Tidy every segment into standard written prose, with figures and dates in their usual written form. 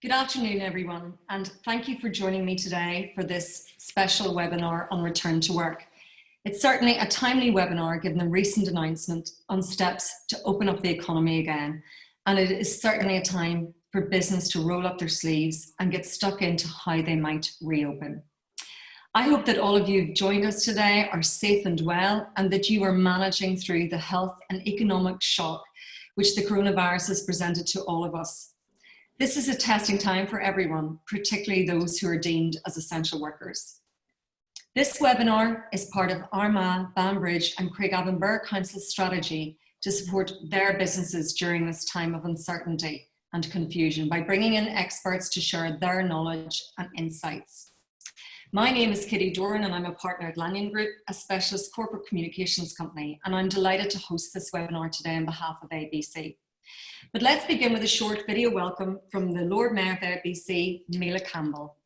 Good afternoon, everyone, and thank you for joining me today for this special webinar on return to work. It's certainly a timely webinar given the recent announcement on steps to open up the economy again, and it is certainly a time for business to roll up their sleeves and get stuck into how they might reopen. I hope that all of you who've joined us today are safe and well, and that you are managing through the health and economic shock which the coronavirus has presented to all of us. This is a testing time for everyone, particularly those who are deemed as essential workers. This webinar is part of Armagh, Banbridge and Craigavon Borough Council's strategy to support their businesses during this time of uncertainty and confusion by bringing in experts to share their knowledge and insights. My name is Kitty Doran and I'm a partner at Lanyon Group, a specialist corporate communications company, and I'm delighted to host this webinar today on behalf of ABC. But let's begin with a short video welcome from the Lord Mayor of ABC, Mila Campbell.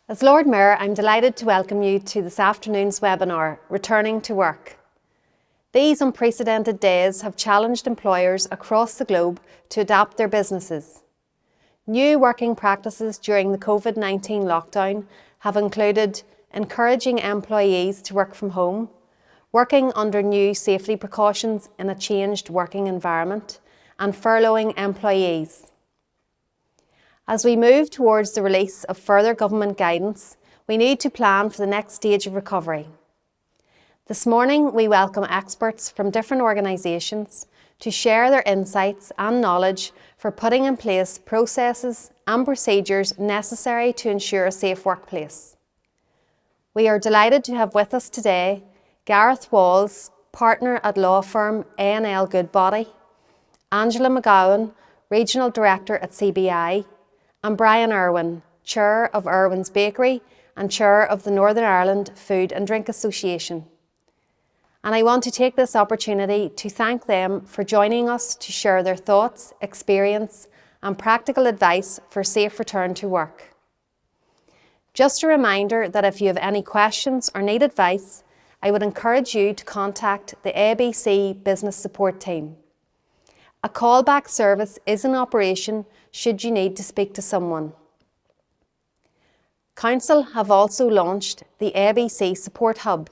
As Lord Mayor, I'm delighted to welcome you to this afternoon's webinar, Returning to Work. These unprecedented days have challenged employers across the globe to adapt their businesses. New working practices during the COVID-19 lockdown have included encouraging employees to work from home, working under new safety precautions in a changed working environment, and furloughing employees. As we move towards the release of further government guidance, we need to plan for the next stage of recovery. This morning, we welcome experts from different organisations to share their insights and knowledge for putting in place processes and procedures necessary to ensure a safe workplace. We are delighted to have with us today Gareth Walls, partner at law firm A&L Goodbody, Angela McGowan, Regional Director at CBI, and Brian Irwin, Chair of Irwin's Bakery and Chair of the Northern Ireland Food and Drink Association. And I want to take this opportunity to thank them for joining us to share their thoughts, experience and practical advice for safe return to work. Just a reminder that if you have any questions or need advice, I would encourage you to contact the ABC Business Support Team. A callback service is in operation should you need to speak to someone. Council have also launched the ABC Support Hub.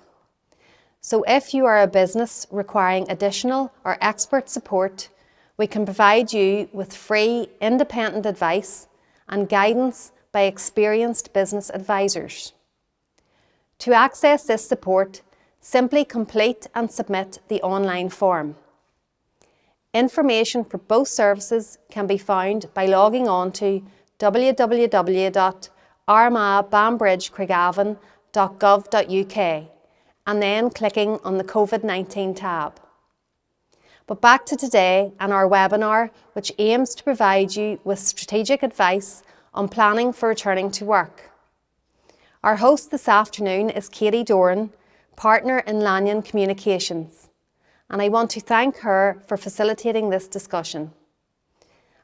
So if you are a business requiring additional or expert support, we can provide you with free independent advice and guidance by experienced business advisors. To access this support, simply complete and submit the online form. Information for both services can be found by logging on to www.armaghbanbridgecraigavon.gov.uk and then clicking on the COVID-19 tab. But back to today and our webinar, which aims to provide you with strategic advice on planning for returning to work. Our host this afternoon is Katie Doran, partner in Lanyon Communications, and I want to thank her for facilitating this discussion.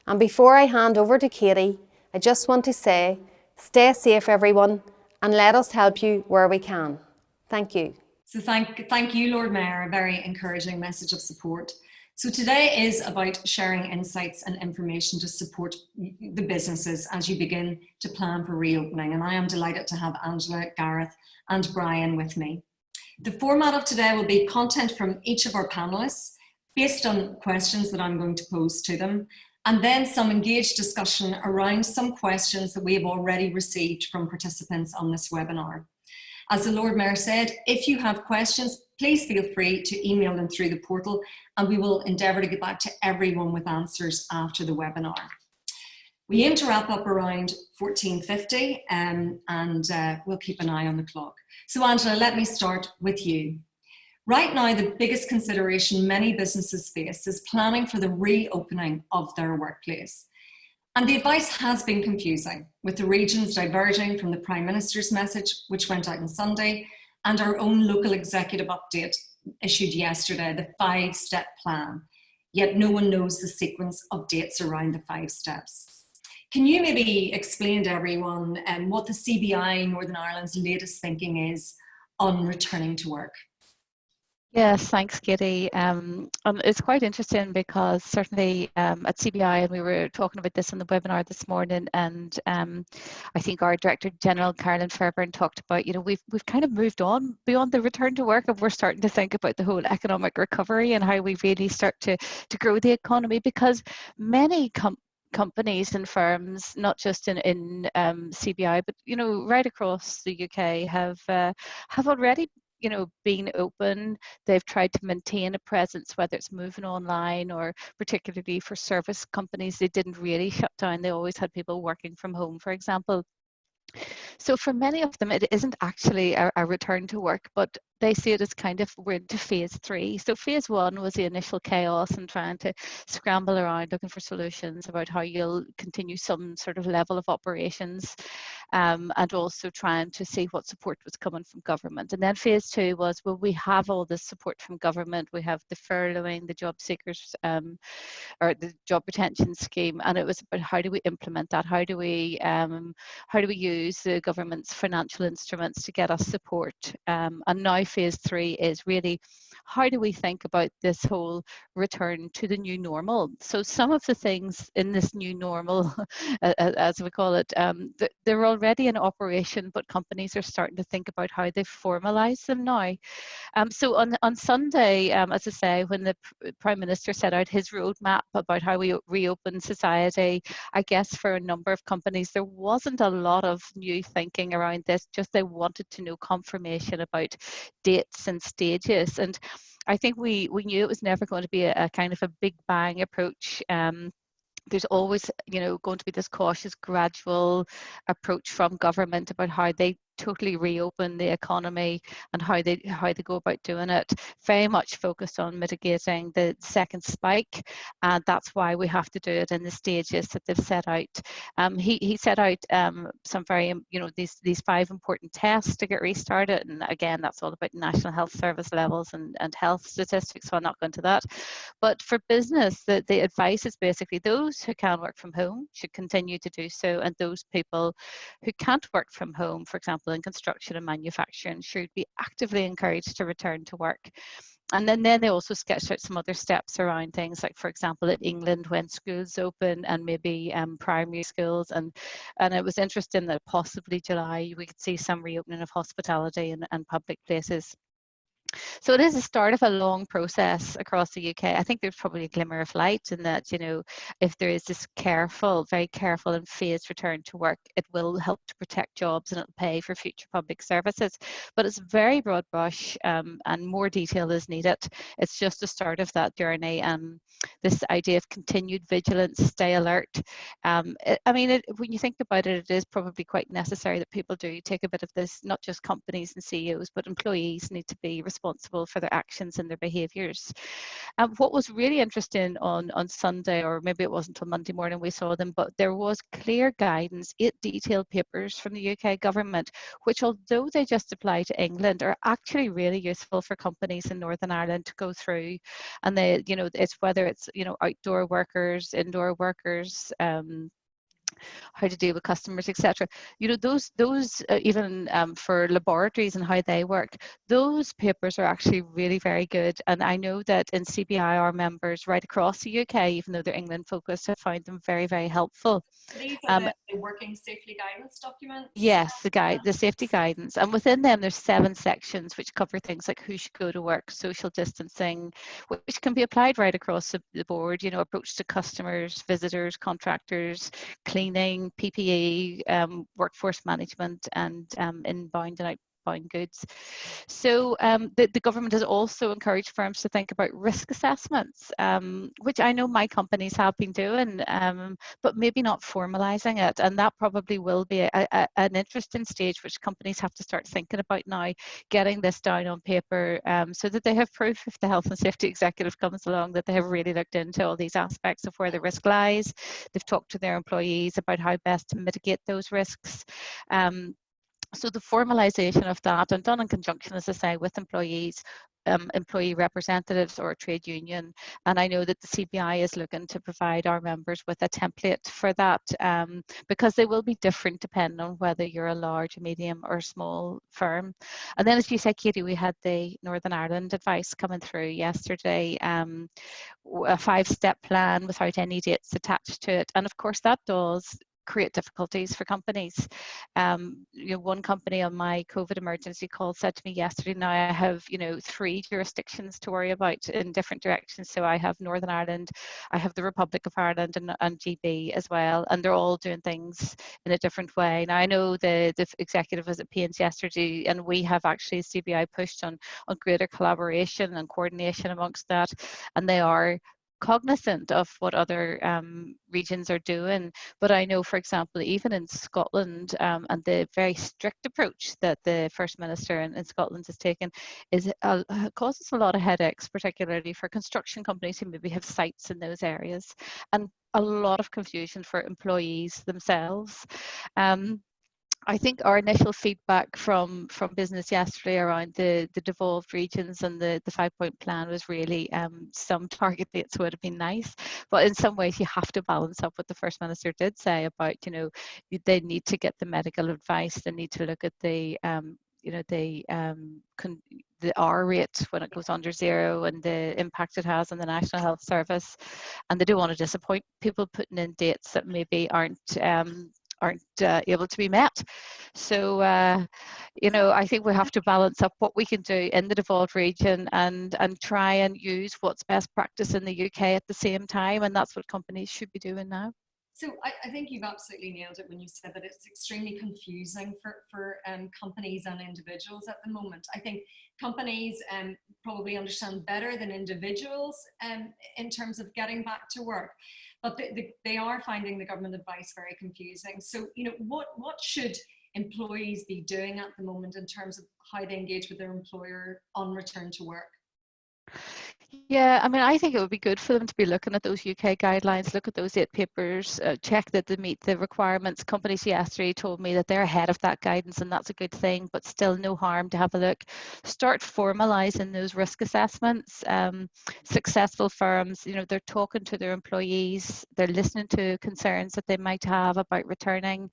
And before I hand over to Katie, I just want to say, stay safe everyone, and let us help you where we can. Thank you. So thank you, Lord Mayor, a very encouraging message of support. So today is about sharing insights and information to support the businesses as you begin to plan for reopening. And I am delighted to have Angela, Gareth and Brian with me. The format of today will be content from each of our panellists based on questions that I'm going to pose to them, and then some engaged discussion around some questions that we have already received from participants on this webinar. As the Lord Mayor said, if you have questions, please feel free to email them through the portal and we will endeavour to get back to everyone with answers after the webinar. We aim to wrap up around 14:50 and we'll keep an eye on the clock. So Angela, let me start with you. Right now, the biggest consideration many businesses face is planning for the reopening of their workplace. And the advice has been confusing, with the regions diverging from the Prime Minister's message, which went out on Sunday, and our own local executive update issued yesterday, the 5-step plan. Yet no one knows the sequence of dates around the 5 steps. Can you maybe explain to everyone what the CBI Northern Ireland's latest thinking is on returning to work? Yes, thanks, Katie. It's quite interesting because certainly at CBI, and we were talking about this on the webinar this morning, and I think our Director General, Carolyn Fairburn, talked about, we've kind of moved on beyond the return to work, and we're starting to think about the whole economic recovery and how we really start to grow the economy, because many companies and firms, not just in CBI, but right across the UK, have already being open. They've tried to maintain a presence, whether it's moving online or particularly for service companies, they didn't really shut down. They always had people working from home, for example. So for many of them, it isn't actually a return to work, but they see it as kind of we're into phase 3. So phase 1 was the initial chaos and trying to scramble around looking for solutions about how you'll continue some sort of level of operations, and also trying to see what support was coming from government. And then phase 2 was, well, we have all this support from government. We have the furloughing, the job seekers, or the job retention scheme, and it was about how do we implement that? How do we use the government's financial instruments to get us support? And now phase 3 is really how do we think about this whole return to the new normal? So some of the things in this new normal, as we call it, they're already in operation, but companies are starting to think about how they formalize them now. So on Sunday, as I say, when the Prime Minister set out his roadmap about how we reopen society, I guess for a number of companies, there wasn't a lot of new thinking around this, just they wanted to know confirmation about dates and stages. And I think we knew it was never going to be a kind of a big bang approach. There's always, going to be this cautious, gradual approach from government about how they totally reopen the economy and how they go about doing it. Very much focused on mitigating the second spike, and that's why we have to do it in the stages that they've set out. He set out some very, these 5 important tests to get restarted, and again, that's all about National Health Service levels and health statistics, so I'm not going to that. But for business, the advice is basically those who can work from home should continue to do so, and those people who can't work from home, for example, in construction and manufacturing, should be actively encouraged to return to work. And then they also sketched out some other steps around things like, for example, in England, when schools open and maybe primary schools, and it was interesting that possibly July we could see some reopening of hospitality and public places. So it is the start of a long process across the UK. I think there's probably a glimmer of light in that, if there is this very careful and phased return to work, it will help to protect jobs and it'll pay for future public services. But it's very broad brush, and more detail is needed. It's just the start of that journey. This idea of continued vigilance, stay alert. When you think about it, it is probably quite necessary that people do take a bit of this, not just companies and CEOs, but employees need to be responsible for their actions and their behaviours. What was really interesting on Sunday, or maybe it wasn't until Monday morning we saw them, but there was clear guidance, 8 detailed papers from the UK government, which although they just apply to England, are actually really useful for companies in Northern Ireland to go through. And it's whether it's outdoor workers, indoor workers, how to deal with customers, etc. Those even for laboratories and how they work, those papers are actually really very good. And I know that in CBI, our members right across the UK, even though they're England focused, have found them very, very helpful. These are the working safely guidance documents? Yes, the safety guidance. And within them, there's 7 sections which cover things like who should go to work, social distancing, which can be applied right across the board, approach to customers, visitors, contractors, cleaning, PPE, workforce management, and inbound and outbound goods. So the government has also encouraged firms to think about risk assessments, which I know my companies have been doing, but maybe not formalising it. And that probably will be an interesting stage which companies have to start thinking about now, getting this down on paper, so that they have proof if the health and safety executive comes along that they have really looked into all these aspects of where the risk lies. They've talked to their employees about how best to mitigate those risks. So the formalisation of that, and done in conjunction, as I say, with employees, employee representatives or a trade union. And I know that the CBI is looking to provide our members with a template for that, because they will be different depending on whether you're a large, medium or small firm. And then, as you said, Katie, we had the Northern Ireland advice coming through yesterday, a 5-step plan without any dates attached to it. And of course that does create difficulties for companies. One company on my COVID emergency call said to me yesterday, now I have 3 jurisdictions to worry about in different directions. So I have Northern Ireland, I have the Republic of Ireland and GB as well, and they're all doing things in a different way. Now I know the executive was at Pains yesterday, and we have actually CBI pushed on greater collaboration and coordination amongst that, and they are cognizant of what other regions are doing. But I know, for example, even in Scotland, and the very strict approach that the First Minister in Scotland has taken is causes a lot of headaches, particularly for construction companies who maybe have sites in those areas, and a lot of confusion for employees themselves. I think our initial feedback from business yesterday around the devolved regions and the 5-point plan was really some target dates would have been nice, but in some ways you have to balance up what the First Minister did say about, they need to get the medical advice, they need to look at the R rate when it goes under 0 and the impact it has on the National Health Service, and they don't want to disappoint people putting in dates that maybe aren't able to be met. So, I think we have to balance up what we can do in the devolved region and try and use what's best practice in the UK at the same time, and that's what companies should be doing now. So I think you've absolutely nailed it when you said that it's extremely confusing for companies and individuals at the moment. I think companies probably understand better than individuals in terms of getting back to work, but they are finding the government advice very confusing. So, what should employees be doing at the moment in terms of how they engage with their employer on return to work? Yeah, I mean, I think it would be good for them to be looking at those UK guidelines, look at those 8 papers, check that they meet the requirements. Companies yesterday told me that they're ahead of that guidance, and that's a good thing, but still no harm to have a look. Start formalising those risk assessments. Successful firms, they're talking to their employees, they're listening to concerns that they might have about returning.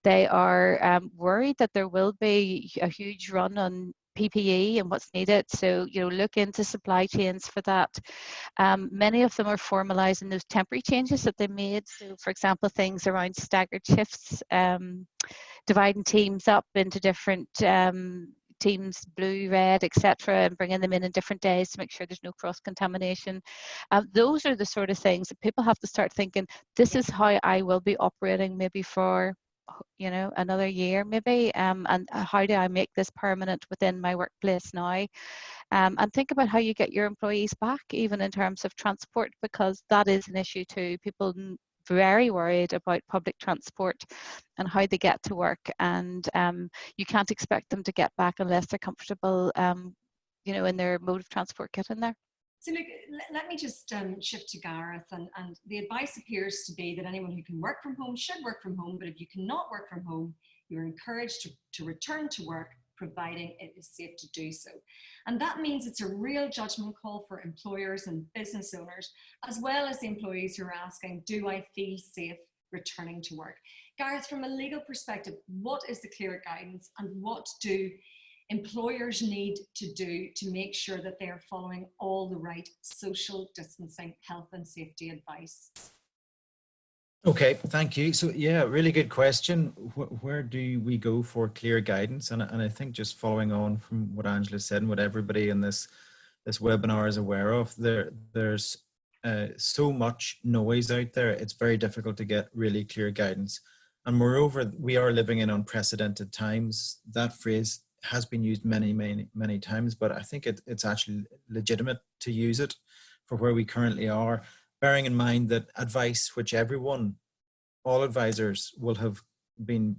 They are worried that there will be a huge run on PPE and what's needed, so look into supply chains for that. Many of them are formalising those temporary changes that they made, so for example things around staggered shifts, dividing teams up into different teams, blue, red, etc., and bringing them in different days to make sure there's no cross-contamination. Those are the sort of things that people have to start thinking, this is how I will be operating maybe for another year maybe, and how do I make this permanent within my workplace now, and think about how you get your employees back, even in terms of transport, because that is an issue too. People very worried about public transport and how they get to work, and you can't expect them to get back unless they're comfortable in their mode of transport getting there. So look, let me just shift to Gareth, and the advice appears to be that anyone who can work from home should work from home, but if you cannot work from home, you're encouraged to return to work, providing it is safe to do so. And that means it's a real judgment call for employers and business owners, as well as the employees who are asking, do I feel safe returning to work? Gareth, from a legal perspective, what is the clear guidance, and what do employers need to do to make sure that they are following all the right social distancing, health and safety advice? Okay, thank you. So yeah, really good question. Where do we go for clear guidance? And I think just following on from what Angela said and what everybody in this webinar is aware of, there's so much noise out there. It's very difficult to get really clear guidance. And moreover, we are living in unprecedented times. That phrase has been used many times, but I think it's actually legitimate to use it for where we currently are, bearing in mind that advice which all advisors will have been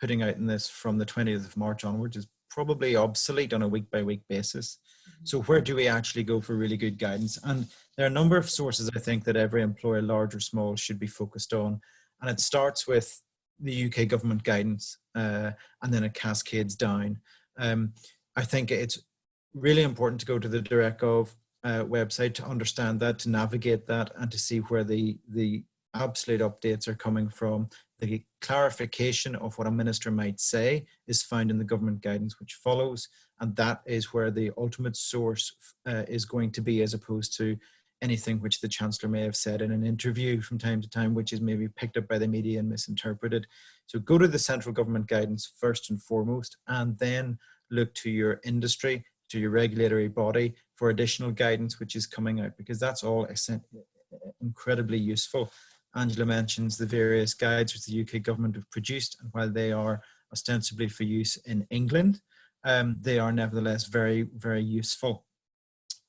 putting out in this from the 20th of March onwards is probably obsolete on a week-by-week basis. So where do we actually go for really good guidance? And there are a number of sources I think that every employer, large or small, should be focused on. And it starts with the UK government guidance, and then it cascades down. I think it's really important to go to the DirectGov website to understand that, to navigate that, and to see where the absolute updates are coming from. The clarification of what a minister might say is found in the government guidance which follows, and that is where the ultimate source is going to be, as opposed to anything which the Chancellor may have said in an interview from time to time, which is maybe picked up by the media and misinterpreted. So go to the central government guidance first and foremost, and then look to your industry, to your regulatory body for additional guidance which is coming out, because that's all incredibly useful. Angela mentions the various guides which the UK government have produced, and while they are ostensibly for use in England, they are nevertheless very, very useful.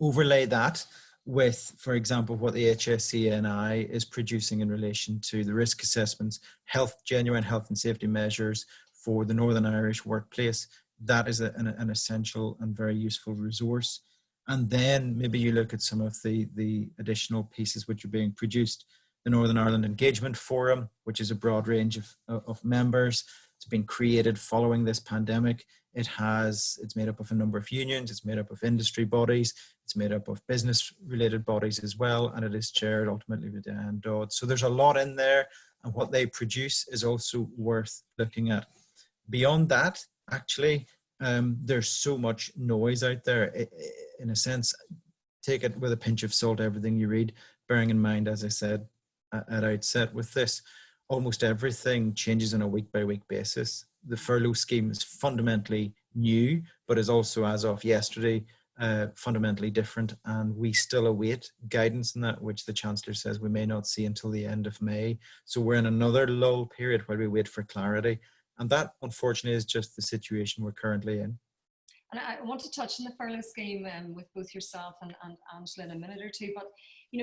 Overlay that with, for example, what the HSCNI is producing in relation to the risk assessments, genuine health and safety measures for the Northern Irish workplace. That is an essential and very useful resource. And then maybe you look at some of the additional pieces which are being produced. The Northern Ireland Engagement Forum, which is a broad range of members. It's been created following this pandemic. It's made up of a number of unions, it's made up of industry bodies, it's made up of business-related bodies as well, and it is chaired ultimately by Diane Dodd. So there's a lot in there, and what they produce is also worth looking at. Beyond that, actually, there's so much noise out there. In a sense, take it with a pinch of salt, everything you read, bearing in mind, as I said at outset with this, almost everything changes on a week-by-week basis. The furlough scheme is fundamentally new, but is also, as of yesterday, fundamentally different, and we still await guidance in that, which the Chancellor says we may not see until the end of May. So we're in another lull period while we wait for clarity, and that, unfortunately, is just the situation we're currently in. And I want to touch on the furlough scheme with both yourself and Angela in a minute or two. But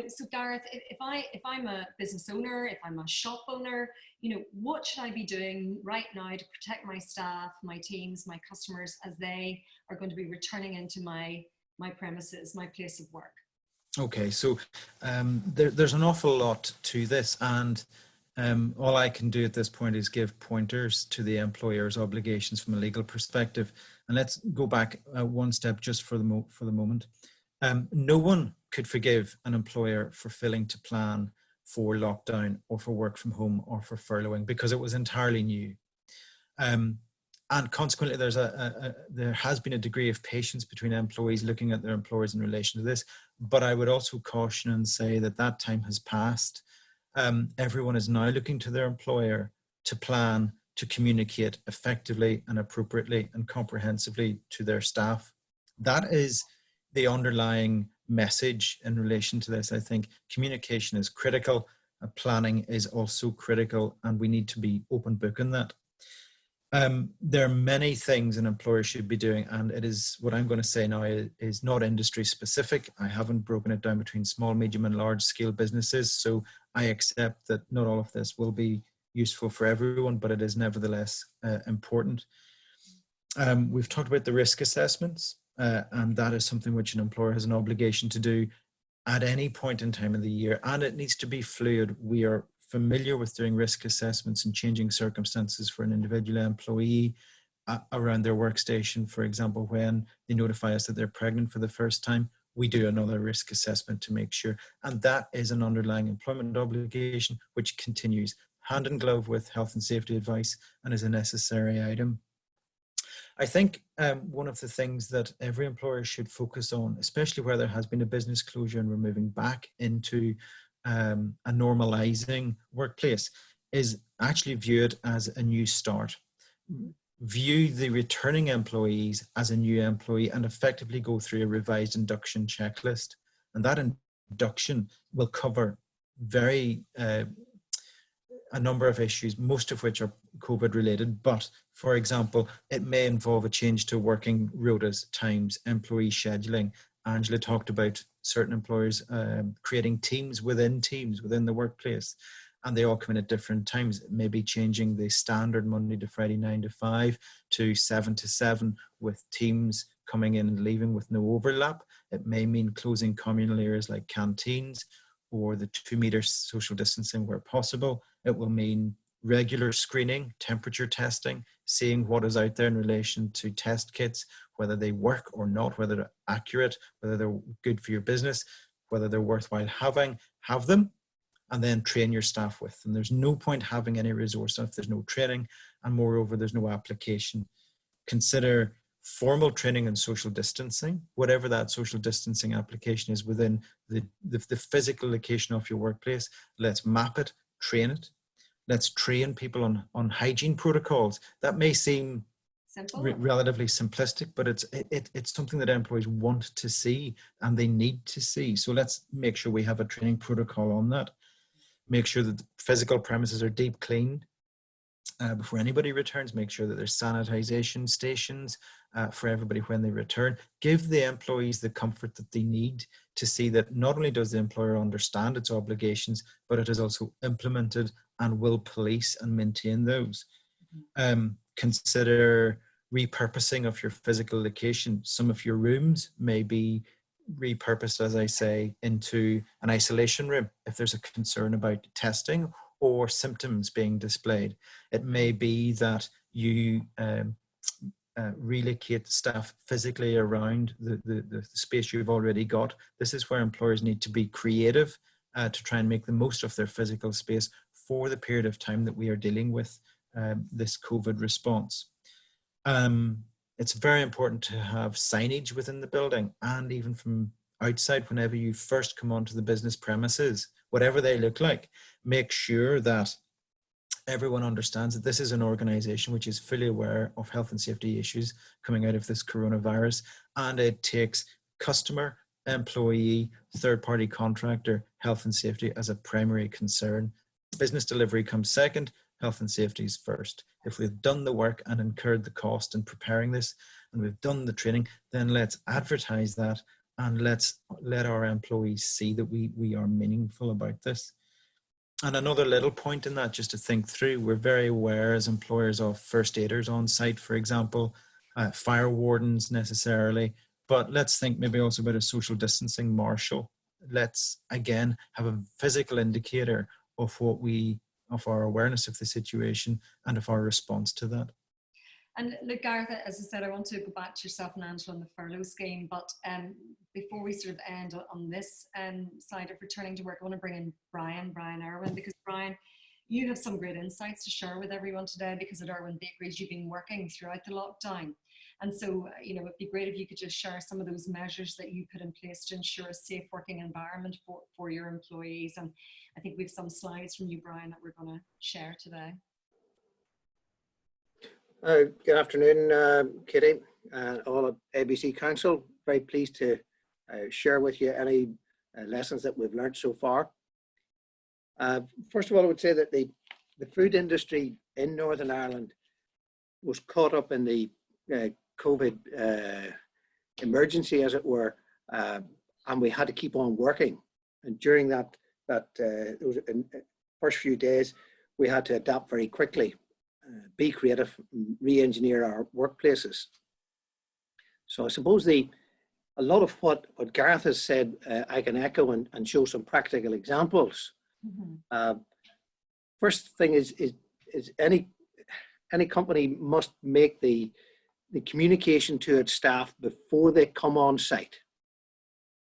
so Gareth, if I'm a business owner, if I'm a shop owner, what should I be doing right now to protect my staff, my teams, my customers as they are going to be returning into my premises, my place of work? Okay, so there's an awful lot to this, and all I can do at this point is give pointers to the employer's obligations from a legal perspective. And let's go back one step just for the moment. No one could forgive an employer for failing to plan for lockdown or for work from home or for furloughing, because it was entirely new. And consequently, there has been a degree of patience between employees looking at their employers in relation to this. But I would also caution and say that time has passed. Everyone is now looking to their employer to plan, to communicate effectively and appropriately and comprehensively to their staff. That is the underlying message in relation to this. I think communication is critical, planning is also critical, and we need to be open book in that. There are many things an employer should be doing, and it is what I'm going to say now is not industry specific. I haven't broken it down between small, medium and large scale businesses, so I accept that not all of this will be useful for everyone, but it is nevertheless important. We've talked about the risk assessments, and that is something which an employer has an obligation to do at any point in time of the year, and it needs to be fluid. We are familiar with doing risk assessments and changing circumstances for an individual employee around their workstation. For example, when they notify us that they're pregnant for the first time, we do another risk assessment to make sure. And that is an underlying employment obligation which continues hand in glove with health and safety advice and is a necessary item. I think one of the things that every employer should focus on, especially where there has been a business closure and we're moving back into a normalizing workplace, is actually view it as a new start. View the returning employees as a new employee and effectively go through a revised induction checklist. And that induction will cover a number of issues, most of which are COVID related, but for example, it may involve a change to working rotas, times, employee scheduling. Angela talked about certain employers creating teams within the workplace, and they all come in at different times. It may be changing the standard Monday to Friday 9 to 5 to 7 to 7 with teams coming in and leaving with no overlap. It may mean closing communal areas like canteens or the 2 meter social distancing where possible. It will mean regular screening, temperature testing. seeing what is out there in relation to test kits, whether they work or not, whether they're accurate, whether they're good for your business, whether they're worthwhile having, have them, and then train your staff with them. There's no point having any resource if there's no training, and moreover, there's no application. Consider formal training and social distancing, whatever that social distancing application is within the physical location of your workplace. Let's map it, train it. Let's train people on hygiene protocols. That may seem relatively simplistic, but it's something that employees want to see and they need to see. So let's make sure we have a training protocol on that. Make sure that the physical premises are deep cleaned before anybody returns. Make sure that there's sanitization stations for everybody when they return. Give the employees the comfort that they need to see that not only does the employer understand its obligations, but it is also implemented and will police and maintain those. Consider repurposing of your physical location. Some of your rooms may be repurposed, as I say, into an isolation room if there's a concern about testing or symptoms being displayed. It may be that you relocate staff physically around the space you've already got. This is where employers need to be creative to try and make the most of their physical space for the period of time that we are dealing with this COVID response. It's very important to have signage within the building, and even from outside whenever you first come onto the business premises, whatever they look like. Make sure that everyone understands that this is an organization which is fully aware of health and safety issues coming out of this coronavirus, and it takes customer, employee, third-party contractor health and safety as a primary concern. Business delivery comes second, health and safety is first. If we've done the work and incurred the cost in preparing this, and we've done the training, then let's advertise that and let's let our employees see that we are meaningful about this. And another little point in that, just to think through, we're very aware as employers of first aiders on site, for example, fire wardens necessarily, but let's think maybe also about a social distancing marshal. Let's again have a physical indicator of of our awareness of the situation and of our response to that. And look, Gareth, as I said, I want to go back to yourself and Angela on the furlough scheme, but before we sort of end on this side of returning to work, I want to bring in Brian Irwin, because Brian, you have some great insights to share with everyone today, because at Irwin Bakeries you've been working throughout the lockdown. And so, you know, it'd be great if you could just share some of those measures that you put in place to ensure a safe working environment for your employees. And I think we have some slides from you, Brian, that we're going to share today. Good afternoon, Kitty, and all of ABC Council. Very pleased to share with you any lessons that we've learned so far. First of all, I would say that the food industry in Northern Ireland was caught up in the COVID emergency, as it were, and we had to keep on working. And during that those first few days, we had to adapt very quickly. Be creative, re-engineer our workplaces. So I suppose a lot of what Gareth has said, I can echo and show some practical examples. Mm-hmm. First thing is any company must make the communication to its staff before they come on site.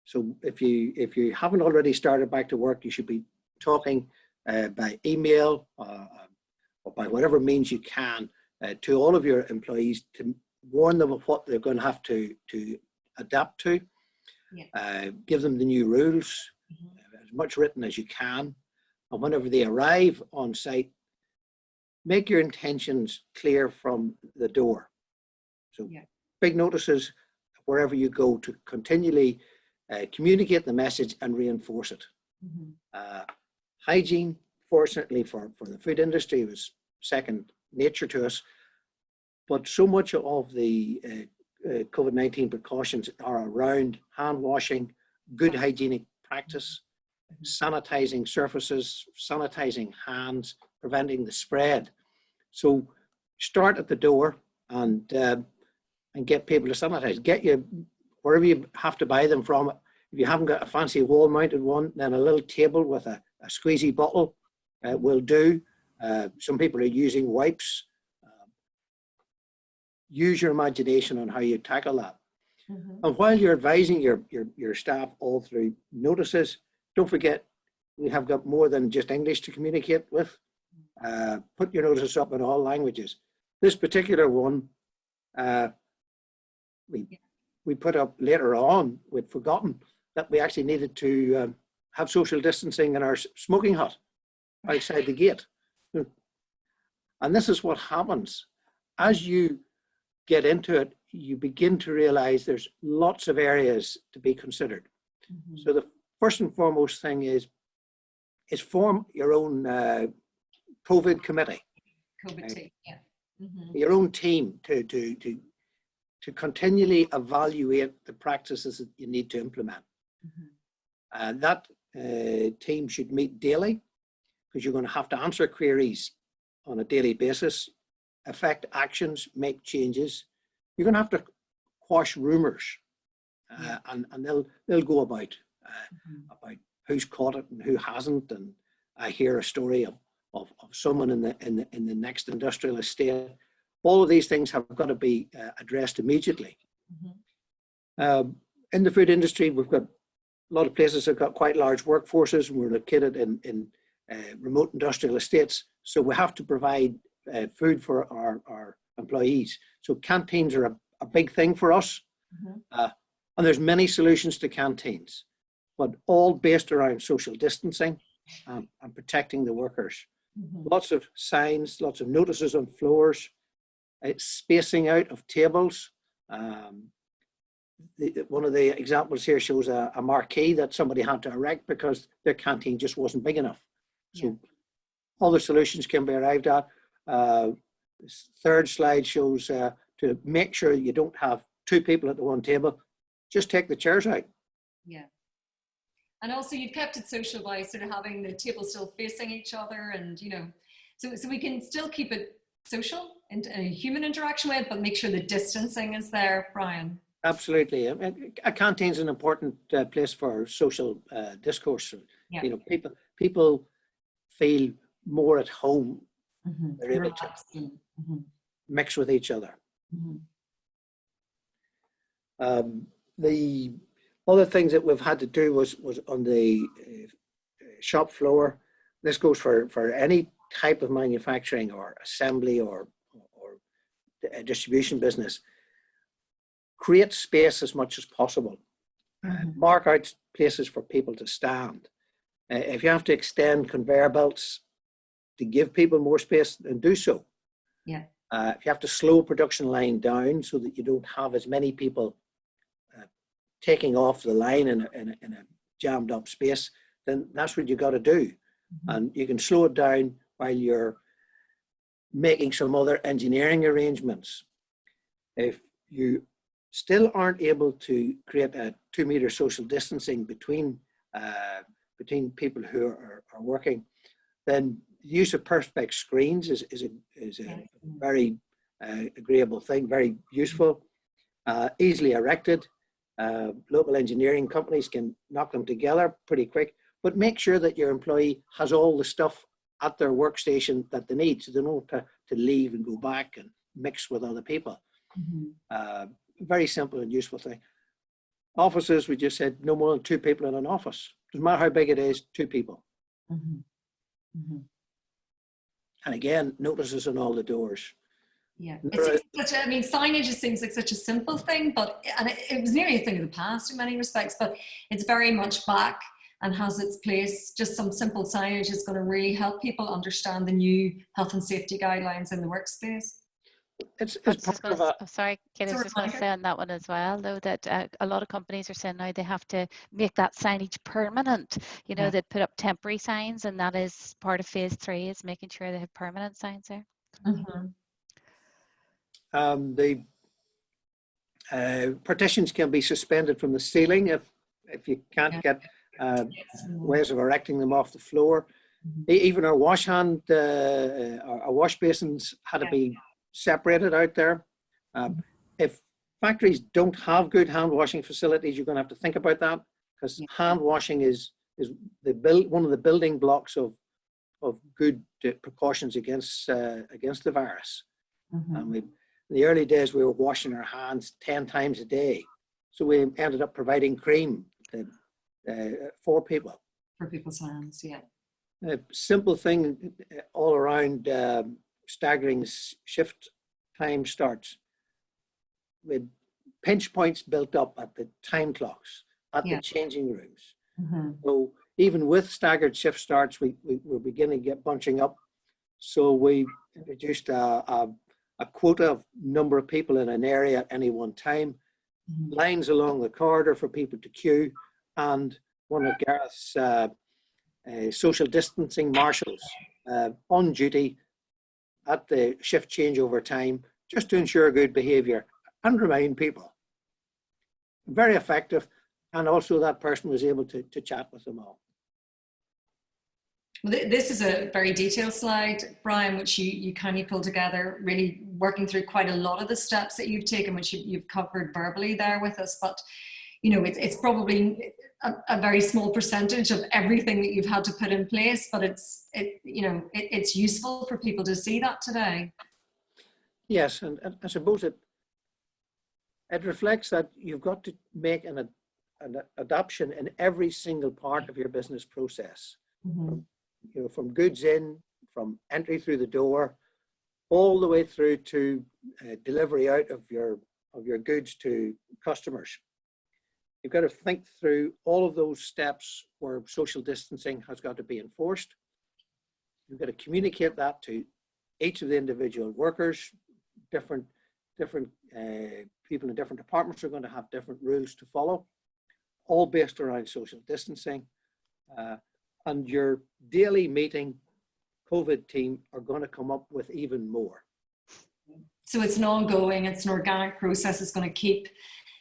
So if you haven't already started back to work, you should be talking by email or by whatever means you can to all of your employees to warn them of what they're going to have to adapt to. Yeah. Give them the new rules, as much written as you can. And whenever they arrive on site, make your intentions clear from the door. So yeah. Big notices wherever you go to continually communicate the message and reinforce it. Mm-hmm. Hygiene, fortunately for the food industry, was second nature to us, but so much of the COVID-19 precautions are around hand washing, good hygienic practice, sanitizing surfaces, sanitizing hands, preventing the spread. So start at the door and get people to sanitize. Get you wherever you have to buy them from. If you haven't got a fancy wall-mounted one, then a little table with a squeezy bottle will do. Some people are using wipes. use your imagination on how you tackle that. Mhm. And while you're advising your staff all through notices, don't forget we have got more than just English to communicate with. Put your notices up in all languages. This particular one, we put up later on. We'd forgotten that we actually needed to have social distancing in our smoking hut outside the gate. And this is what happens. As you get into it, you begin to realize there's lots of areas to be considered. Mhm. So the first and foremost thing is form your own COVID committee, COVID team, yeah. Mhm. your own team to continually evaluate the practices that you need to implement. Mhm. And that team should meet daily, because you're going to have to answer queries on a daily basis, affect actions, make changes. You're going to have to quash rumors, and they'll go about who's caught it and who hasn't. And I hear a story of someone in the next industrial estate. All of these things have got to be addressed immediately. Mhm. In the food industry, we've got a lot of places that have got quite large workforces, and we're located in remote industrial estates. So we have to provide food for our employees. So canteens are a big thing for us. Mhm. And there's many solutions to canteens, but all based around social distancing and protecting the workers. Mhm. Lots of signs, lots of notices on floors, spacing out of tables. One of the examples here shows a marquee that somebody had to erect because their canteen just wasn't big enough. So other solutions can be arrived at. This third slide shows to make sure you don't have two people at the one table, just take the chairs out. Yeah. And also you've kept it social by sort of having the table still facing each other, and, you know, so we can still keep it social and a human interaction with, but make sure the distancing is there, Brian. Absolutely. A canteen is an important place for social discourse. Yeah. You know, people feel more at home. Mm-hmm. They're able to mix with each other. Mm-hmm. The other things that we've had to do was on the shop floor. This goes for any type of manufacturing or assembly or distribution business. Create space as much as possible. Mark out places for people to stand. If you have to extend conveyor belts to give people more space, then do so. Yeah. If you have to slow production line down so that you don't have as many people taking off the line in a jammed up space, then that's what you got to do. And you can slow it down while you're making some other engineering arrangements. If you still aren't able to create a 2-meter social distancing between people who are working, then the use of perspex screens is a very agreeable thing, very useful, easily erected. Local engineering companies can knock them together pretty quick, but make sure that your employee has all the stuff at their workstation that they need, so they don't have to leave and go back and mix with other people. Very simple and useful thing. Offices, we just said no more than 2 people in an office. Doesn't matter how big it is, 2 people. And again, notices on all the doors. Yeah, signage seems like such a simple thing, but it was nearly a thing of the past in many respects, but it's very much back and has its place. Just some simple signage is going to really help people understand the new health and safety guidelines in the workspace. Sorry, Katie, I was just going to say on that one as well, though, that a lot of companies are saying now they have to make that signage permanent. You know, they put up temporary signs, and that is part of phase 3, is making sure they have permanent signs there. The partitions can be suspended from the ceiling if you can't get ways of erecting them off the floor. Even our wash basins had to be separated out there. If factories don't have good hand washing facilities, you're going to have to think about that, because hand washing is one of the building blocks of good precautions against the virus. And In the early days, we were washing our hands 10 times a day. So we ended up providing cream for people. For people's hands, yeah. A simple thing all around staggering shift time starts with pinch points built up at the time clocks, at the changing rooms. So even with staggered shift starts, we're beginning to get bunching up. So we introduced a quota of number of people in an area at any one time, lines along the corridor for people to queue, and one of Gareth's social distancing marshals on duty at the shift changeover time, just to ensure good behaviour and remind people. Very effective, and also that person was able to chat with them all. Well, this is a very detailed slide, Brian, which you kindly pulled together, really working through quite a lot of the steps that you've taken, which you've covered verbally there with us. But, you know, it's probably a very small percentage of everything that you've had to put in place, but it's useful for people to see that today. Yes, and I suppose it reflects that you've got to make an adoption in every single part of your business process. You know, from goods in, from entry through the door, all the way through to delivery out of your goods to customers. You've got to think through all of those steps where social distancing has got to be enforced. You've got to communicate that to each of the individual workers. Different people in different departments are going to have different rules to follow, all based around social distancing. And your daily meeting COVID team are going to come up with even more. So it's an ongoing, it's an organic process. It's going to keep,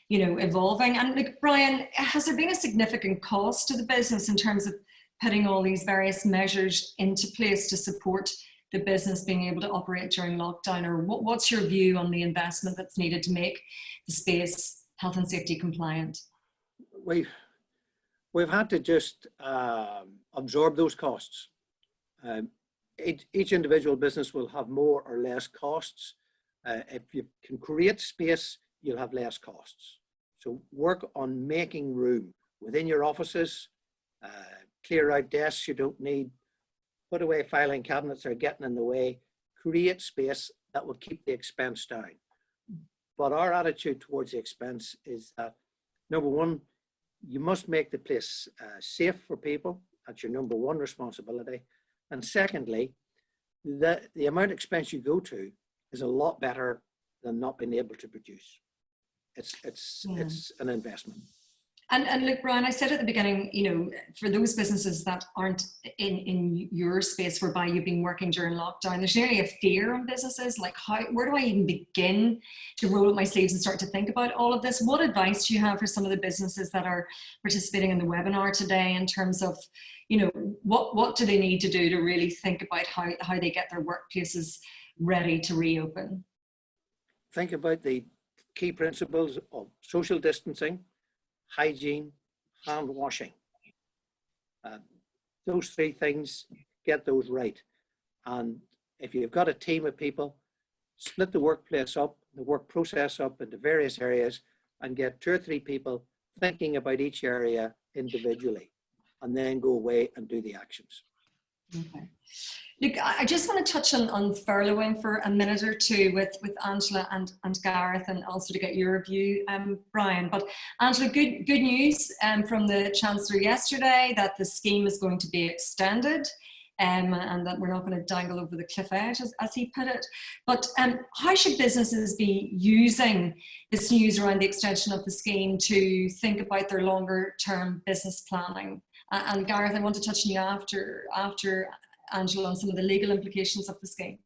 you know, evolving. And like, Brian, has there been a significant cost to the business in terms of putting all these various measures into place to support the business being able to operate during lockdown? Or what's your view on the investment that's needed to make the space health and safety compliant? We've had to just absorb those costs. Each individual business will have more or less costs. If you can create space, you'll have less costs. So work on making room within your offices, clear out desks you don't need, put away filing cabinets that are getting in the way, create space that will keep the expense down. But our attitude towards the expense is that, number one, you must make the place safe for people. That's your number one responsibility. And secondly, the amount of expense you go to is a lot better than not being able to produce. It's an investment. And look, Brian, I said at the beginning, you know, for those businesses that aren't in your space whereby you've been working during lockdown, there's nearly a fear in businesses, like where do I even begin to roll up my sleeves and start to think about all of this? What advice do you have for some of the businesses that are participating in the webinar today in terms of, you know, what do they need to do to really think about how they get their workplaces ready to reopen? Think about the key principles of social distancing, hygiene, hand washing. Those three things, get those right. And if you've got a team of people, split the workplace up, the work process up into various areas, and get 2 or 3 people thinking about each area individually, and then go away and do the actions. Okay. Look, I just want to touch on furloughing for a minute or two with Angela and Gareth, and also to get your view, Brian. But Angela, good news from the Chancellor yesterday that the scheme is going to be extended, and that we're not going to dangle over the cliff edge, as he put it. But how should businesses be using this news around the extension of the scheme to think about their longer term business planning? And Gareth, I want to touch on you after Angela on some of the legal implications of the scheme.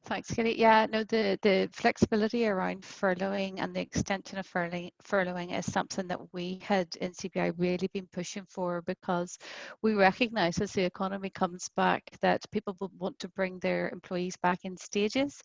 Thanks, Kitty. Yeah, no, the flexibility around furloughing and the extension of furloughing is something that we had in CBI really been pushing for, because we recognise as the economy comes back that people will want to bring their employees back in stages,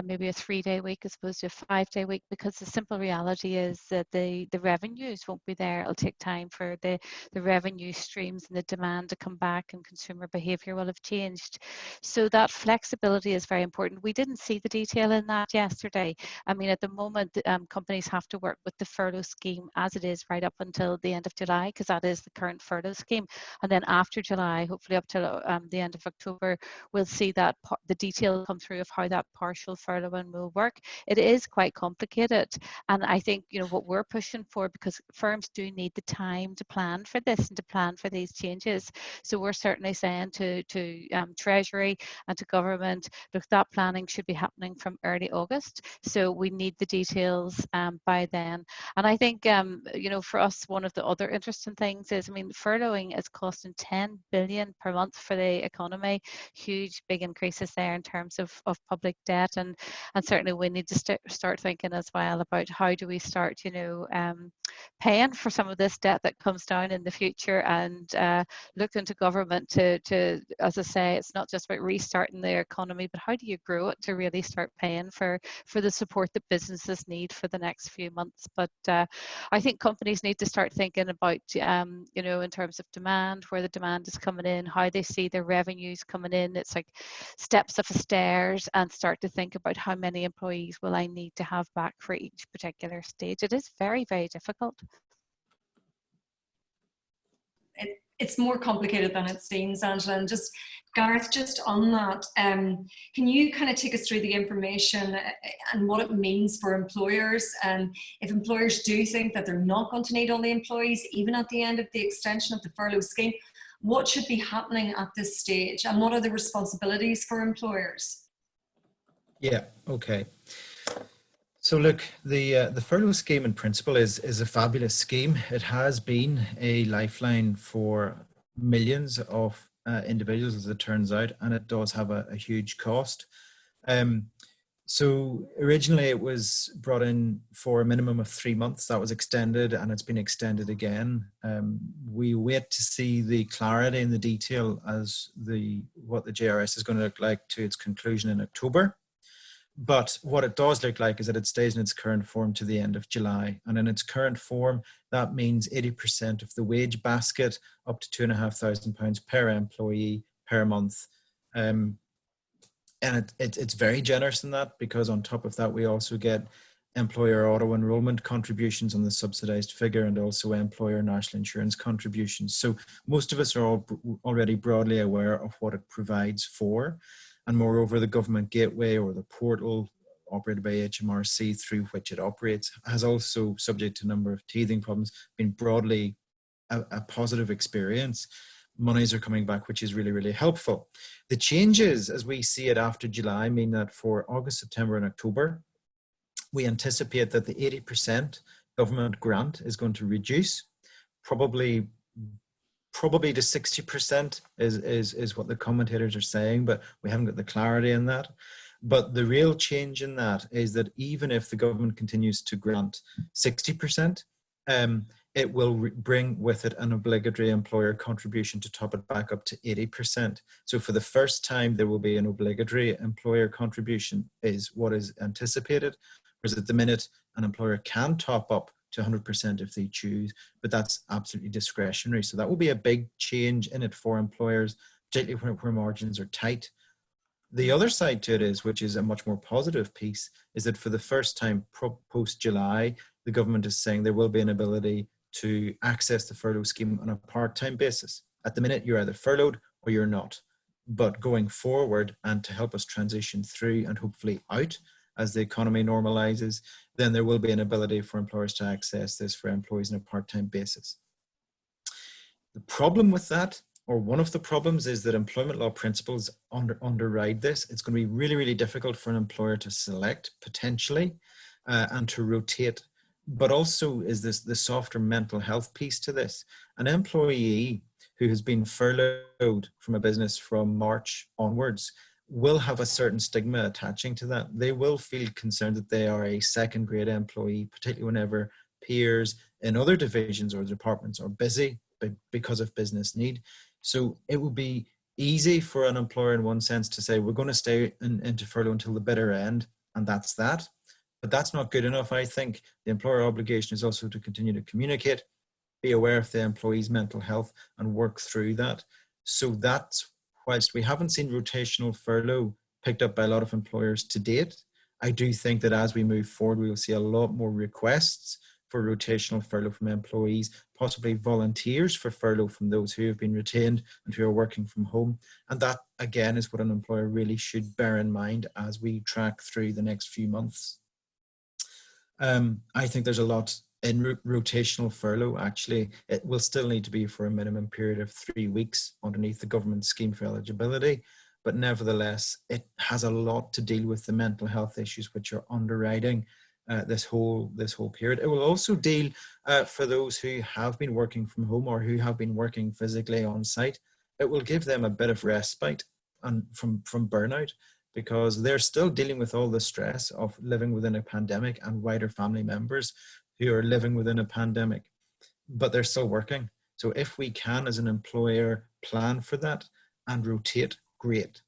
maybe a 3-day week as opposed to a 5-day week, because the simple reality is that the revenues won't be there. It'll take time for the revenue streams and the demand to come back, and consumer behaviour will have changed. So that flexibility is very important. we didn't see the detail in that yesterday. I mean, at the moment, companies have to work with the furlough scheme as it is right up until the end of July, because that is the current furlough scheme. And then after July, hopefully up till the end of October, we'll see that the detail come through of how that partial furloughing will work. It is quite complicated, and I think, you know, what we're pushing for, because firms do need the time to plan for this and to plan for these changes. So we're certainly saying to Treasury and to government, look, that planning should be happening from early August. So we need the details by then. And I think, you know, for us, one of the other interesting things is, I mean, furloughing is costing 10 billion per month for the economy. Huge, big increases there in terms of public debt, and certainly we need to start thinking as well about how do we start, you know, paying for some of this debt that comes down in the future, and looking to government to, as I say, it's not just about restarting the economy, but how do you grow it to really start paying for the support that businesses need for the next few months. But I think companies need to start thinking about, you know, in terms of demand, where the demand is coming in, how they see their revenues coming in. It's like steps of the stairs, and start to think about how many employees will I need to have back for each particular stage. It is very, very difficult. It's more complicated than it seems, Angela. And just Gareth, just on that, can you kind of take us through the information and what it means for employers? And if employers do think that they're not going to need all the employees, even at the end of the extension of the furlough scheme, what should be happening at this stage, and what are the responsibilities for employers? Yeah, okay. So look, the furlough scheme in principle is a fabulous scheme. It has been a lifeline for millions of individuals, as it turns out, and it does have a huge cost. So originally it was brought in for a minimum of 3 months. That was extended, and it's been extended again. We wait to see the clarity and the detail as what the JRS is going to look like to its conclusion in October. But what it does look like is that it stays in its current form to the end of July. And in its current form, that means 80% of the wage basket, up to £2,500 per employee per month. And it's very generous in that, because on top of that, we also get employer auto enrollment contributions on the subsidised figure, and also employer national insurance contributions. So most of us are already broadly aware of what it provides for. And moreover, the government gateway, or the portal operated by HMRC through which it operates, has also, subject to a number of teething problems, been broadly a positive experience. Monies are coming back, which is really, really helpful. The changes, as we see it after July, mean that for August, September and October, we anticipate that the 80% government grant is going to reduce, probably to 60% is what the commentators are saying, but we haven't got the clarity in that. But the real change in that is that even if the government continues to grant 60%, it will bring with it an obligatory employer contribution to top it back up to 80%. So for the first time, there will be an obligatory employer contribution, is what is anticipated, whereas at the minute, an employer can top up to 100% if they choose, but that's absolutely discretionary. So that will be a big change in it for employers, particularly where margins are tight. The other side to it is, which is a much more positive piece, is that for the first time post-July, the government is saying there will be an ability to access the furlough scheme on a part-time basis. At the minute, you're either furloughed or you're not. But going forward, and to help us transition through and hopefully out as the economy normalizes, then there will be an ability for employers to access this for employees on a part-time basis. The problem with that, or one of the problems, is that employment law principles underride this. It's going to be really, really difficult for an employer to select, potentially, and to rotate. But also is the softer mental health piece to this. An employee who has been furloughed from a business from March onwards will have a certain stigma attaching to that. They will feel concerned that they are a second-grade employee, particularly whenever peers in other divisions or departments are busy because of business need. So it would be easy for an employer in one sense to say, we're going to stay into furlough until the bitter end, and that's that. But that's not good enough, I think. The employer obligation is also to continue to communicate, be aware of the employee's mental health, and work through that. So that's, whilst we haven't seen rotational furlough picked up by a lot of employers to date. I do think that as we move forward, we will see a lot more requests for rotational furlough from employees, possibly volunteers for furlough from those who have been retained and who are working from home. And that, again, is what an employer really should bear in mind as we track through the next few months. I think there's a lot in rotational furlough. Actually, it will still need to be for a minimum period of 3 weeks underneath the government scheme for eligibility. But nevertheless, it has a lot to deal with the mental health issues which are underwriting this whole period. It will also deal for those who have been working from home or who have been working physically on site. It will give them a bit of respite and from burnout, because they're still dealing with all the stress of living within a pandemic and wider family members who are living within a pandemic, but they're still working. So if we can, as an employer, plan for that and rotate, great.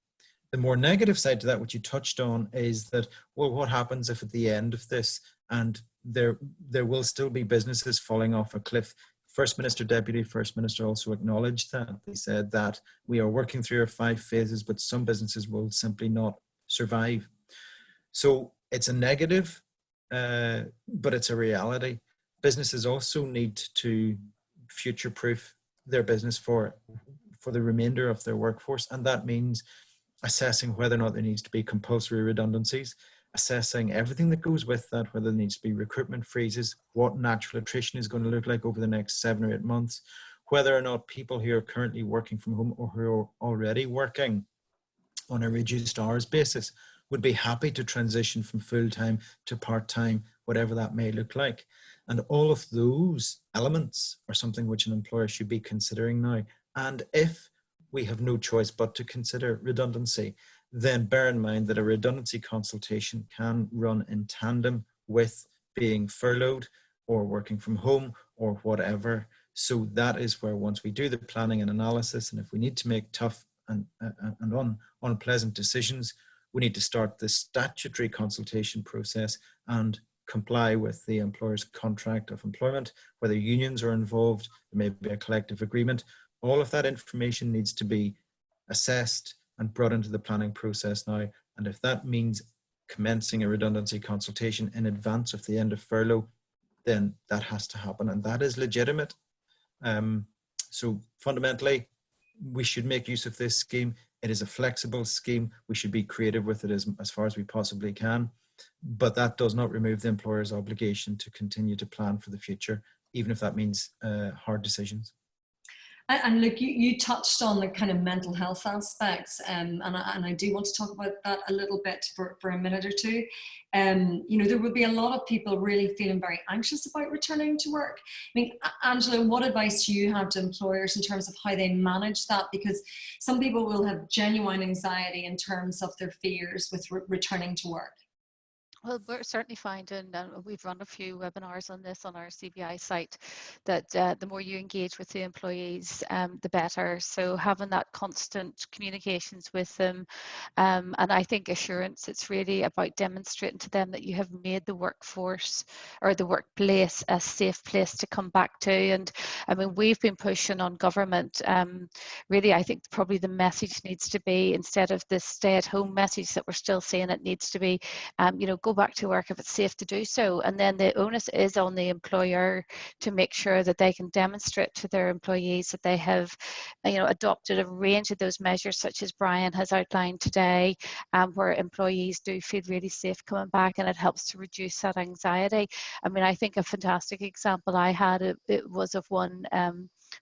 The more negative side to that, which you touched on, is that, well, what happens if at the end of this, and there will still be businesses falling off a cliff? First Minister, Deputy First Minister also acknowledged that. They said that we are working through our 5 phases, but some businesses will simply not survive. So it's a negative, but it's a reality. Businesses also need to future-proof their business for the remainder of their workforce, and that means assessing whether or not there needs to be compulsory redundancies, assessing everything that goes with that, whether there needs to be recruitment freezes, what natural attrition is going to look like over the next 7 or 8 months, whether or not people who are currently working from home or who are already working on a reduced hours basis would be happy to transition from full-time to part-time, whatever that may look like. And all of those elements are something which an employer should be considering now. And if we have no choice but to consider redundancy, then bear in mind that a redundancy consultation can run in tandem with being furloughed or working from home or whatever. So that is where, once we do the planning and analysis, and if we need to make tough and unpleasant decisions, we need to start the statutory consultation process and comply with the employer's contract of employment, whether unions are involved, there may be a collective agreement. All of that information needs to be assessed and brought into the planning process now. And if that means commencing a redundancy consultation in advance of the end of furlough, then that has to happen, and that is legitimate. So fundamentally, we should make use of this scheme. It is a flexible scheme. We should be creative with it as far as we possibly can. But that does not remove the employer's obligation to continue to plan for the future, even if that means hard decisions. And look, you touched on the kind of mental health aspects, and I do want to talk about that a little bit for a minute or two. You know, there would be a lot of people really feeling very anxious about returning to work. I mean, Angela, what advice do you have to employers in terms of how they manage that? Because some people will have genuine anxiety in terms of their fears with returning to work. Well, we're certainly finding, and we've run a few webinars on this on our CBI site, that the more you engage with the employees, the better. So having that constant communications with them, and I think assurance, it's really about demonstrating to them that you have made the workforce or the workplace a safe place to come back to. And I mean, we've been pushing on government. Really, I think probably the message needs to be, instead of this stay-at-home message that we're still saying, it needs to be, you know, go back to work if it's safe to do so. And then the onus is on the employer to make sure that they can demonstrate to their employees that they have, you know, adopted a range of those measures, such as Brian has outlined today, where employees do feel really safe coming back, and it helps to reduce that anxiety. I mean, I think a fantastic example I had, it was of one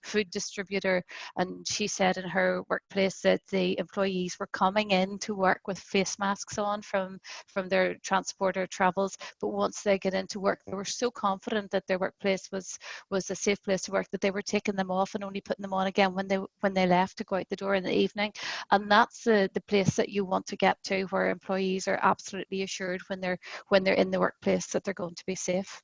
food distributor, and she said in her workplace that the employees were coming in to work with face masks on from their transporter travels, but once they get into work, they were so confident that their workplace was a safe place to work that they were taking them off and only putting them on again when they left to go out the door in the evening. And that's the place that you want to get to, where employees are absolutely assured when they're in the workplace that they're going to be safe.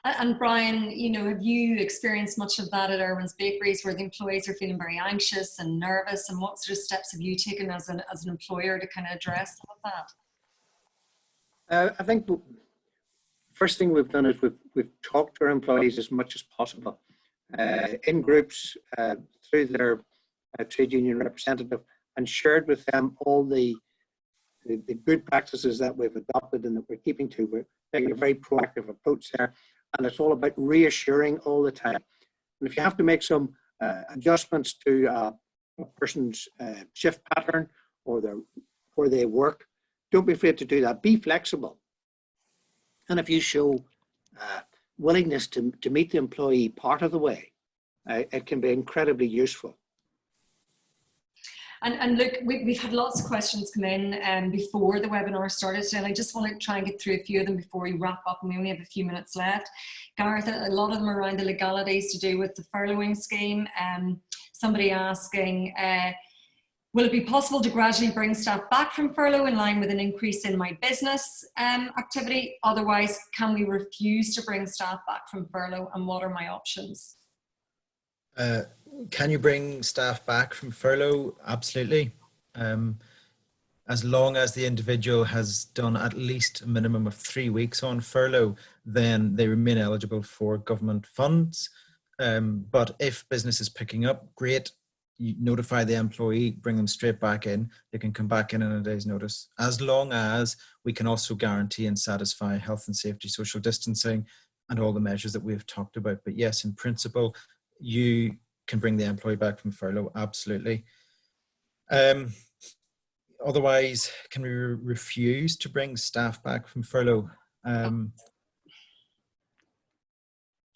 And Brian, you know, have you experienced much of that at Irwin's Bakeries, where the employees are feeling very anxious and nervous? And what sort of steps have you taken as an employer to kind of address some of that? I think the first thing we've done is we've talked to our employees as much as possible in groups through their trade union representative, and shared with them all the the good practices that we've adopted and that we're keeping to. We're taking a very proactive approach there, and it's all about reassuring all the time. And if you have to make some adjustments to a person's shift pattern or where they work, don't be afraid to do that. Be flexible. And if you show willingness to meet the employee part of the way, it can be incredibly useful. And look, we've had lots of questions come in before the webinar started, and I just want to try and get through a few of them before we wrap up, and we only have a few minutes left. Gareth, a lot of them are around the legalities to do with the furloughing scheme. Somebody asking, will it be possible to gradually bring staff back from furlough in line with an increase in my business activity? Otherwise, can we refuse to bring staff back from furlough, and what are my options? Can you bring staff back from furlough? Absolutely. As long as the individual has done at least a minimum of 3 weeks on furlough, then they remain eligible for government funds. But if business is picking up, great. You notify the employee, bring them straight back in. They can come back in a day's notice, as long as we can also guarantee and satisfy health and safety, social distancing, and all the measures that we've talked about. But yes, in principle, you can bring the employee back from furlough, absolutely. Otherwise, can we refuse to bring staff back from furlough?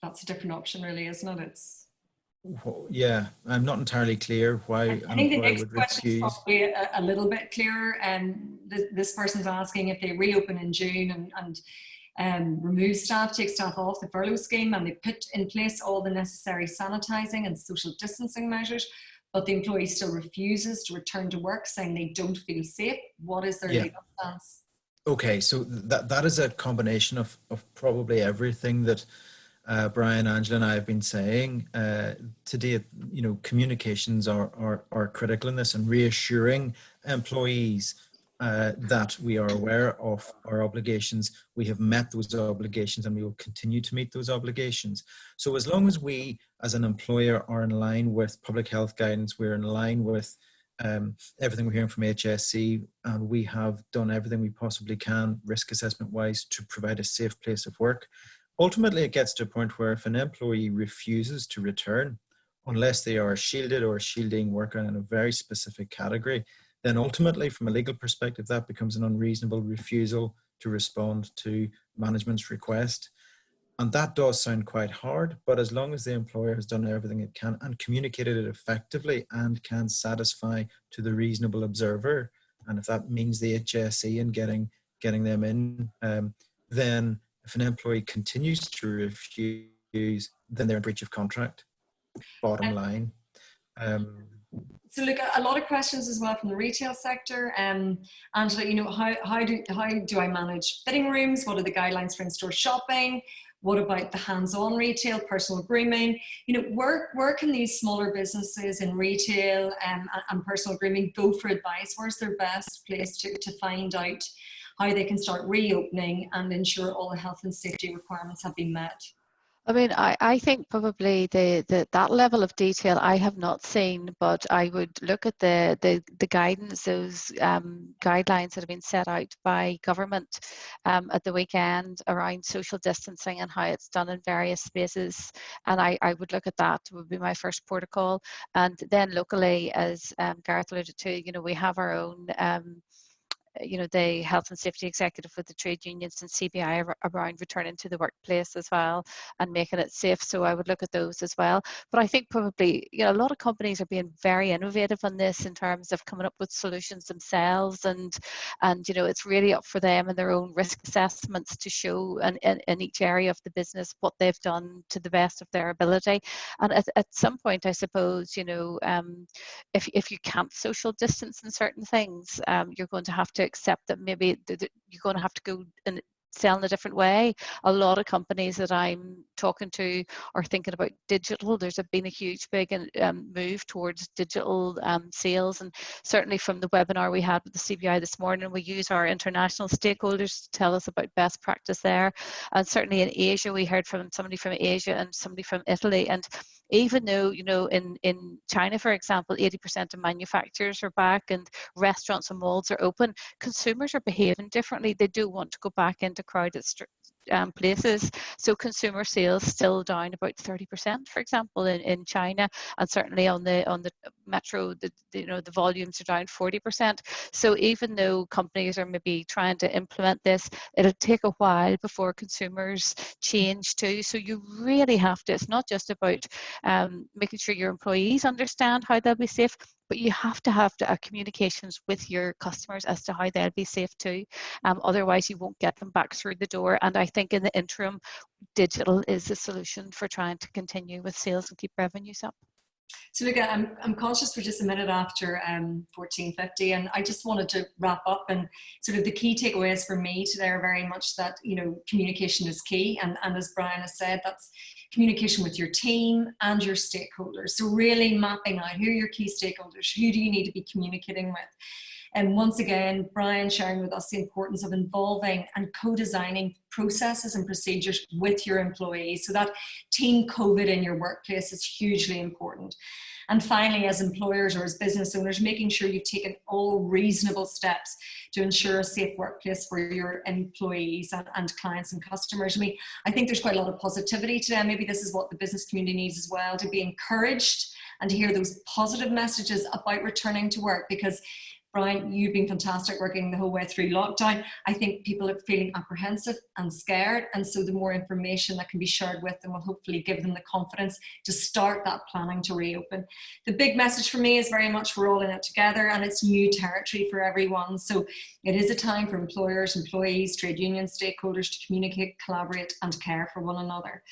That's a different option, really, isn't it? Yeah, I'm not entirely clear why I think the next would question is refuse. probably a little bit clearer. This person's asking if they reopen in June and remove staff, take staff off the furlough scheme, and they put in place all the necessary sanitising and social distancing measures, but the employee still refuses to return to work, saying they don't feel safe. What is their legal stance? Okay, so that is a combination of probably everything that Brian, Angela, and I have been saying today. You know, communications are critical in this, and reassuring employees that we are aware of our obligations. We have met those obligations, and we will continue to meet those obligations. So as long as we, as an employer, are in line with public health guidance, we're in line with everything we're hearing from HSE, and we have done everything we possibly can, risk assessment wise, to provide a safe place of work. Ultimately, it gets to a point where if an employee refuses to return, unless they are a shielded or a shielding worker in a very specific category, then ultimately, from a legal perspective, that becomes an unreasonable refusal to respond to management's request. And that does sound quite hard, but as long as the employer has done everything it can and communicated it effectively and can satisfy to the reasonable observer, and if that means the HSE and getting them in, then if an employee continues to refuse, then they're in breach of contract, bottom line. So look, a lot of questions as well from the retail sector. Angela, you know, how do I manage fitting rooms? What are the guidelines for in-store shopping? What about the hands-on retail, personal grooming? You know, where can these smaller businesses in retail and personal grooming go for advice? Where's their best place to find out how they can start reopening and ensure all the health and safety requirements have been met? I mean, I think probably that level of detail I have not seen, but I would look at the guidance, those guidelines that have been set out by government at the weekend around social distancing and how it's done in various spaces. And I would look at that, would be my first protocol. And then locally, as Gareth alluded to, you know, we have our own you know, the health and safety executive with the trade unions and CBI around returning to the workplace as well and making it safe. So I would look at those as well. But I think probably, you know, a lot of companies are being very innovative on this in terms of coming up with solutions themselves, and you know, it's really up for them and their own risk assessments to show in each area of the business what they've done to the best of their ability. And at some point, I suppose, you know, if you can't social distance in certain things, you're going to have to accept that maybe you're going to have to go and sell in a different way. A lot of companies that I'm talking to are thinking about digital. There's been a huge big move towards digital sales, and certainly from the webinar we had with the CBI this morning, we use our international stakeholders to tell us about best practice there. And certainly in Asia, we heard from somebody from Asia and somebody from Italy, and even though, you know, in China, for example, 80% of manufacturers are back and restaurants and malls are open, consumers are behaving differently. They do want to go back into crowded places. So consumer sales still down about 30%, for example, in China, and certainly on the metro, you know, the volumes are down 40%. So even though companies are maybe trying to implement this, it'll take a while before consumers change too. So you really have to, it's not just about making sure your employees understand how they'll be safe, but you have to have communications with your customers as to how they'll be safe too. Otherwise, you won't get them back through the door. And I think in the interim, digital is the solution for trying to continue with sales and keep revenues up. So look, I'm conscious we're just a minute after 14:50, and I just wanted to wrap up, and sort of the key takeaways for me today are very much that, you know, communication is key, and as Brian has said, that's communication with your team and your stakeholders. So really mapping out who are your key stakeholders, who do you need to be communicating with. And once again, Brian sharing with us the importance of involving and co-designing processes and procedures with your employees. So that team COVID in your workplace is hugely important. And finally, as employers or as business owners, making sure you've taken all reasonable steps to ensure a safe workplace for your employees and clients and customers. I mean, I think there's quite a lot of positivity today. Maybe this is what the business community needs as well, to be encouraged and to hear those positive messages about returning to work, because Brian, you've been fantastic working the whole way through lockdown. I think people are feeling apprehensive and scared, and so the more information that can be shared with them will hopefully give them the confidence to start that planning to reopen. The big message for me is very much we're all in it together, and it's new territory for everyone. So it is a time for employers, employees, trade unions, stakeholders to communicate, collaborate and care for one another.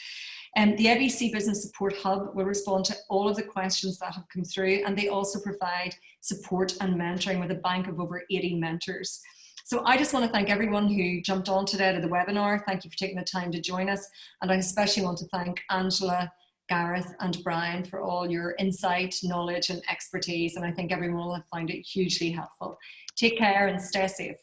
The ABC Business Support Hub will respond to all of the questions that have come through, and they also provide support and mentoring with a bank of over 80 mentors. So I just want to thank everyone who jumped on today to the webinar. Thank you for taking the time to join us. And I especially want to thank Angela, Gareth and Brian for all your insight, knowledge and expertise. And I think everyone will have found it hugely helpful. Take care and stay safe.